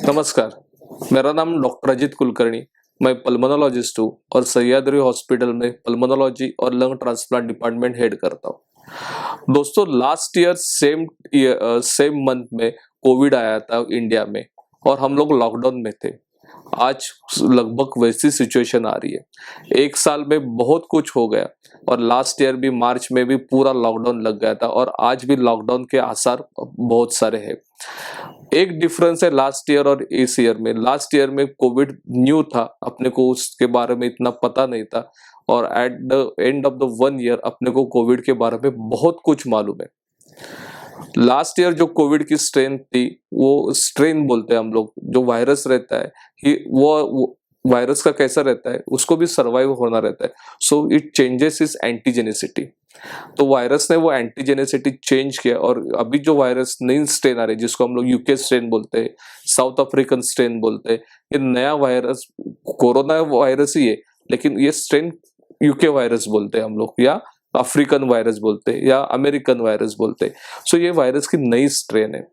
नमस्कार, मेरा नाम डॉक्टर अजित कुलकर्णी। मैं पल्मोनोलॉजिस्ट हूँ और सह्याद्री हॉस्पिटल में पल्मोनोलॉजी और लंग ट्रांसप्लांट डिपार्टमेंट हेड करता हूँ। दोस्तों, लास्ट ईयर सेम मंथ में कोविड आया था इंडिया में और हम लोग लॉकडाउन में थे। आज लगभग वैसी सिचुएशन आ रही है। एक साल में बहुत कुछ हो गया और लास्ट ईयर भी मार्च में भी पूरा लॉकडाउन लग गया था और आज भी लॉकडाउन के आसार बहुत सारे हैं। एक डिफरेंस है लास्ट ईयर और इस ईयर में। लास्ट ईयर में कोविड न्यू था, अपने को उसके बारे में इतना पता नहीं था और at the end of the 1 year अपने को कोविड के बारे में बहुत कुछ मालूम है। लास्ट ईयर जो कोविड की स्ट्रेन थी, वो स्ट्रेन बोलते हैं हम लोग, जो वायरस रहता है वो वायरस का कैसा रहता है, उसको भी सर्वाइव होना रहता है। So it changes is antigenicity. तो वायरस ने वो एंटीजेनिसिटी चेंज किया और अभी जो वायरस नई स्ट्रेन आ रही है, जिसको हम लोग यूके स्ट्रेन बोलते हैं, साउथ अफ्रीकन स्ट्रेन बोलते हैं, ये नया वायरस कोरोना वायरस ही है, लेकिन ये स्ट्रेन यूके वायरस बोलते हैं हम लोग, या अफ्रीकन वायरस बोलते हैं, या अमेरिकन वायरस बोलते हैं। सो ये वायरस की नई स्ट्रेन है।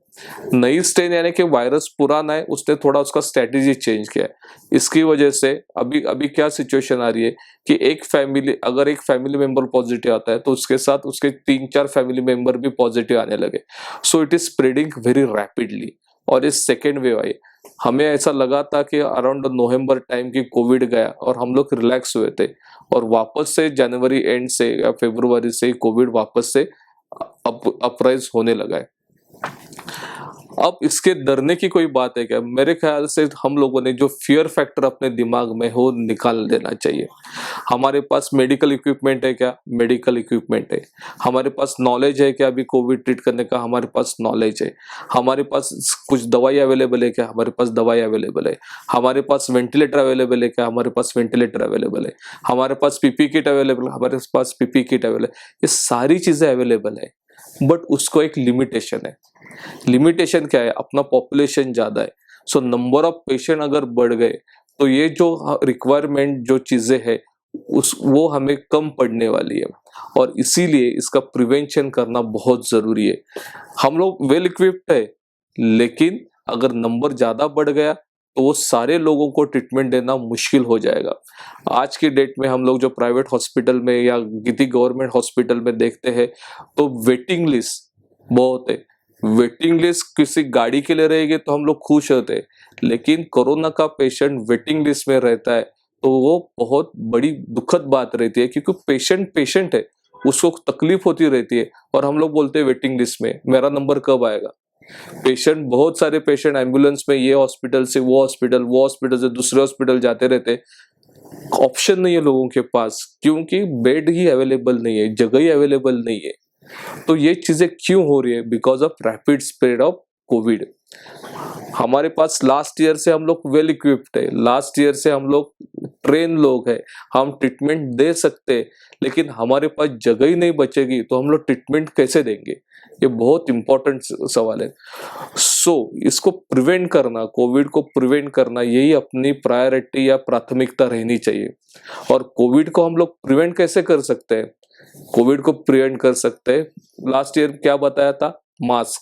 नई स्ट्रेन यानी कि वायरस पुराना है, उसने थोड़ा उसका स्ट्रेटेजी चेंज किया है। इसकी वजह से अभी अभी क्या सिचुएशन आ रही है कि अगर एक फैमिली मेंबर पॉजिटिव आता है तो उसके साथ उसके 3-4 फैमिली मेंबर भी पॉजिटिव आने लगे। So it is spreading very rapidly और इस सेकेंड वेव आई। हमें ऐसा लगा था कि अराउंड नवंबर टाइम की कोविड गया और हम लोग रिलैक्स हुए थे और वापस से जनवरी एंड से या फरवरी से कोविड वापस से अपराइज होने लगा है। अब इसके डरने की कोई बात है क्या? मेरे ख्याल से हम लोगों ने जो फियर फैक्टर अपने दिमाग में हो निकाल देना चाहिए। हमारे पास मेडिकल इक्विपमेंट है क्या? मेडिकल इक्विपमेंट है। हमारे पास नॉलेज है क्या? अभी कोविड ट्रीट करने का हमारे पास नॉलेज है। हमारे पास कुछ दवाई अवेलेबल है क्या? हमारे पास दवाई अवेलेबल है। हमारे पास वेंटिलेटर अवेलेबल है क्या? हमारे पास वेंटिलेटर अवेलेबल है। हमारे पास पीपी किट अवेलेबल, हमारे पास पीपी किट अवेलेबल है। ये सारी चीजें अवेलेबल है, बट उसको एक लिमिटेशन है। लिमिटेशन क्या है? अपना पॉपुलेशन ज्यादा है। सो नंबर ऑफ पेशेंट अगर बढ़ गए तो ये जो रिक्वायरमेंट जो चीजें है वो हमें कम पड़ने वाली है और इसीलिए इसका प्रिवेंशन करना बहुत जरूरी है। हम लोग वेल इक्विप्ड है, लेकिन अगर नंबर ज्यादा बढ़ गया तो वो सारे लोगों को ट्रीटमेंट देना मुश्किल हो जाएगा। आज की डेट में हम लोग जो प्राइवेट हॉस्पिटल में या किसी गवर्नमेंट हॉस्पिटल में देखते हैं तो वेटिंग लिस्ट बहुत है। वेटिंग लिस्ट किसी गाड़ी के लिए रहेगी तो हम लोग खुश होते हैं, लेकिन कोरोना का पेशेंट वेटिंग लिस्ट में रहता है तो वो बहुत बड़ी दुखद बात रहती है, क्योंकि पेशेंट है, उसको तकलीफ होती रहती है और हम लोग बोलते हैं वेटिंग लिस्ट में मेरा नंबर कब आएगा। बहुत सारे पेशेंट एम्बुलेंस में ये हॉस्पिटल से वो हॉस्पिटल से दूसरे हॉस्पिटल जाते रहते। ऑप्शन नहीं है लोगों के पास, क्योंकि बेड ही अवेलेबल नहीं है, जगह ही अवेलेबल नहीं है। तो ये चीजें क्यों हो रही है? Because of rapid spread of Covid. हमारे पास लास्ट ईयर से हम लोग वेल इक्विप्ड है, लास्ट ईयर से हम लोग ट्रेन लोग हैं, हम ट्रीटमेंट दे सकते हैं, लेकिन हमारे पास जगह ही नहीं बचेगी तो हम लोग ट्रीटमेंट कैसे देंगे? ये बहुत इंपॉर्टेंट सवाल है। इसको प्रिवेंट करना, कोविड को प्रिवेंट करना, यही अपनी प्रायोरिटी या प्राथमिकता रहनी चाहिए। और कोविड को हम लोग प्रिवेंट कैसे कर सकते हैं? कोविड को प्रिवेंट कर सकते हैं, लास्ट ईयर क्या बताया था? Mask,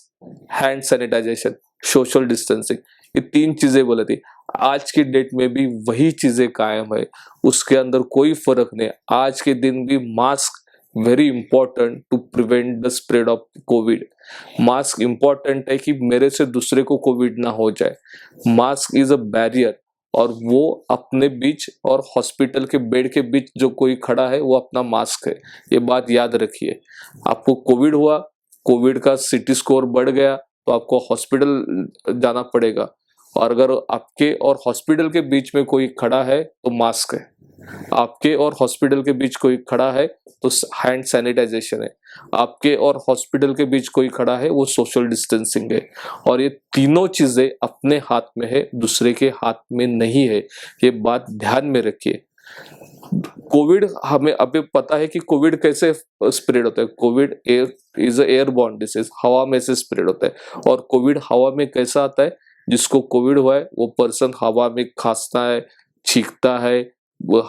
hand sanitization, social distancing, ये 3 चीजें बोली थी। आज की डेट में भी वही चीजें कायम है, उसके अंदर कोई फर्क नहीं। आज के दिन भी mask very important to prevent the spread of COVID. Mask important है कि मेरे से दूसरे को कोविड ना हो जाए। मास्क इज अ बैरियर और वो अपने बीच और हॉस्पिटल के बेड के बीच जो कोई खड़ा है वो अपना मास्क है। ये बात याद रखिए। आपको कोविड हुआ, कोविड का सीटी स्कोर बढ़ गया तो आपको हॉस्पिटल जाना पड़ेगा, और अगर आपके और हॉस्पिटल के बीच में कोई खड़ा है तो मास्क है, आपके और हॉस्पिटल के बीच कोई खड़ा है तो हैंड सैनिटाइजेशन है, आपके और हॉस्पिटल के बीच कोई खड़ा है वो सोशल डिस्टेंसिंग है। और ये तीनों चीजें अपने हाथ में है, दूसरे के हाथ में नहीं है। ये बात ध्यान में रखिए। कोविड, हमें अभी पता है कि कोविड कैसे स्प्रेड होता है। कोविड इज एयरबॉर्न डिसीज, हवा में से स्प्रेड होता है। और कोविड हवा में कैसा आता है? जिसको कोविड हुआ है वो पर्सन हवा में खांसता है, छींकता है, वो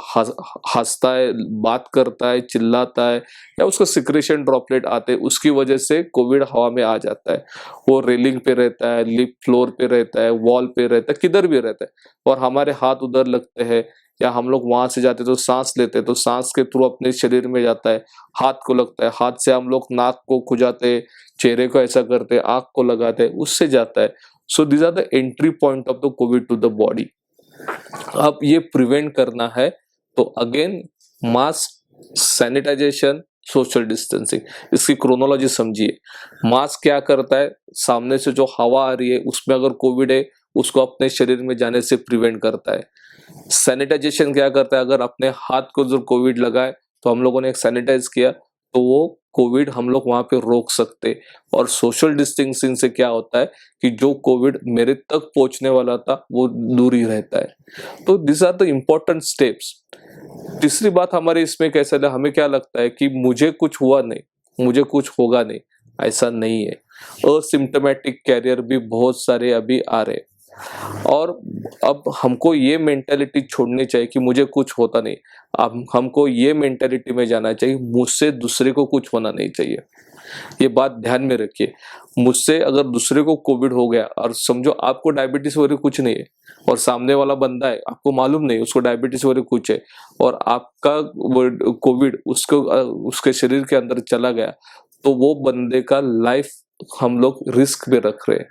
हंसता है, बात करता है, चिल्लाता है या उसका सिक्रेशन ड्रॉपलेट आते हैं, उसकी वजह से कोविड हवा में आ जाता है। वो रेलिंग पे रहता है, लिफ्ट फ्लोर पे रहता है, वॉल पे रहता है, किधर भी रहता है, और हमारे हाथ उधर लगते हैं या हम लोग वहां से जाते तो सांस लेते हैं तो सांस के थ्रू अपने शरीर में जाता है, हाथ को लगता है, हाथ से हम लोग नाक को खुजाते, चेहरे को ऐसा करते, आंख को लगाते, उससे जाता है। So these are the entry point of the COVID to the body. अब ये प्रिवेंट करना है तो again mask, sanitization, social distancing. इसकी क्रोनोलॉजी समझिए। मास्क क्या करता है, सामने से जो हवा आ रही है उसमें अगर कोविड है उसको अपने शरीर में जाने से प्रिवेंट करता है। सैनिटाइजेशन क्या करता है, अगर अपने हाथ को जो कोविड लगा है तो हम लोगों ने एक सैनिटाइज किया तो वो कोविड हम लोग वहां पे रोक सकते। और सोशल डिस्टेंसिंग से क्या होता है कि जो कोविड मेरे तक पहुंचने वाला था वो दूर ही रहता है। तो this are the important steps. तीसरी बात हमारे इसमें कैसा है, हमें क्या लगता है कि मुझे कुछ हुआ नहीं, मुझे कुछ होगा नहीं, ऐसा नहीं है। असिम्टोमेटिक कैरियर भी बहुत सारे अभी आ रहे हैं, और अब हमको ये मेंटेलिटी छोड़नी चाहिए कि मुझे कुछ होता नहीं। अब हमको ये मेंटेलिटी में जाना चाहिए मुझसे दूसरे को कुछ होना नहीं चाहिए। ये बात ध्यान में रखिए। मुझसे अगर दूसरे को कोविड हो गया, और समझो आपको डायबिटीज वगैरह कुछ नहीं है और सामने वाला बंदा है, आपको मालूम नहीं उसको डायबिटीज वगैरह कुछ है, और आपका कोविड उसको उसके शरीर के अंदर चला गया, तो वो बंदे का लाइफ हम लोग रिस्क पे रख रहे हैं।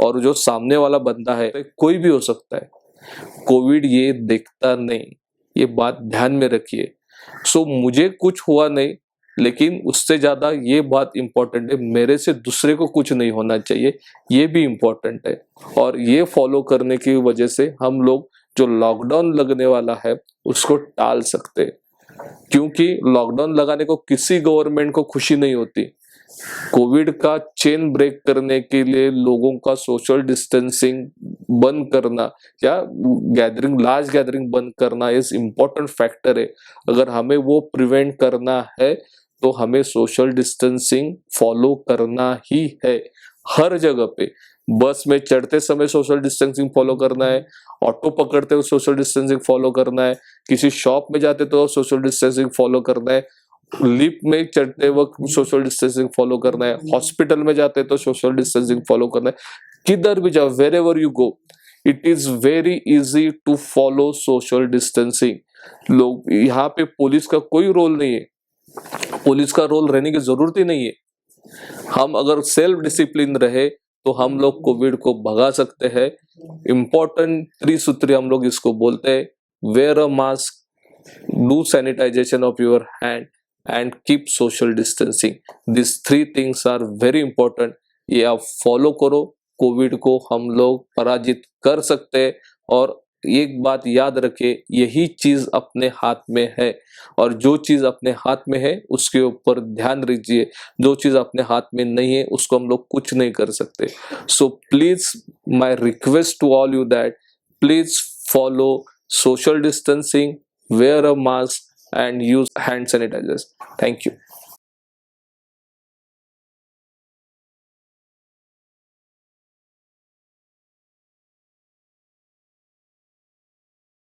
और जो सामने वाला बंदा है कोई भी हो सकता है, कोविड ये देखता नहीं, ये बात ध्यान में रखिए। सो मुझे कुछ हुआ नहीं, लेकिन उससे ज्यादा ये बात इंपॉर्टेंट है मेरे से दूसरे को कुछ नहीं होना चाहिए, ये भी इंपॉर्टेंट है। और ये फॉलो करने की वजह से हम लोग जो लॉकडाउन लगने वाला है उसको टाल सकते हैं, क्योंकि लॉकडाउन लगाने को किसी गवर्नमेंट को खुशी नहीं होती। कोविड का चेन ब्रेक करने के लिए लोगों का सोशल डिस्टेंसिंग बंद करना या गैदरिंग, लार्ज गैदरिंग बंद करना इज इम्पोर्टेंट फैक्टर है। अगर हमें वो प्रिवेंट करना है तो हमें सोशल डिस्टेंसिंग फॉलो करना ही है। हर जगह पे, बस में चढ़ते समय सोशल डिस्टेंसिंग फॉलो करना है, ऑटो पकड़ते हुए सोशल डिस्टेंसिंग फॉलो करना है, किसी शॉप में जाते तो सोशल डिस्टेंसिंग फॉलो करना है, लिफ्ट में चढ़ते वक्त सोशल डिस्टेंसिंग फॉलो करना है, हॉस्पिटल में जाते तो सोशल डिस्टेंसिंग फॉलो करना है। किधर भी जाओ, wherever you go, it is very easy to follow social distancing. लोग यहाँ पे पुलिस का कोई रोल नहीं है, पुलिस का रोल रहने की जरूरत ही नहीं है। हम अगर सेल्फ डिसिप्लिन रहे तो हम लोग कोविड को भगा सकते हैं। इंपॉर्टेंट त्रिसूत्री हम लोग इसको बोलते हैं, wear a mask, do sanitization of your hand and keep social distancing. These three things are very important. ये आप फॉलो करो, कोविड को हम लोग पराजित कर सकते हैं। और एक बात याद रखिए, यही चीज अपने हाथ में है, और जो चीज अपने हाथ में है उसके ऊपर ध्यान रखिए। जो चीज अपने हाथ में नहीं है उसको हम लोग कुछ नहीं कर सकते। So please, my request to all you that please follow social distancing, wear a mask and use hand sanitizers. Thank you.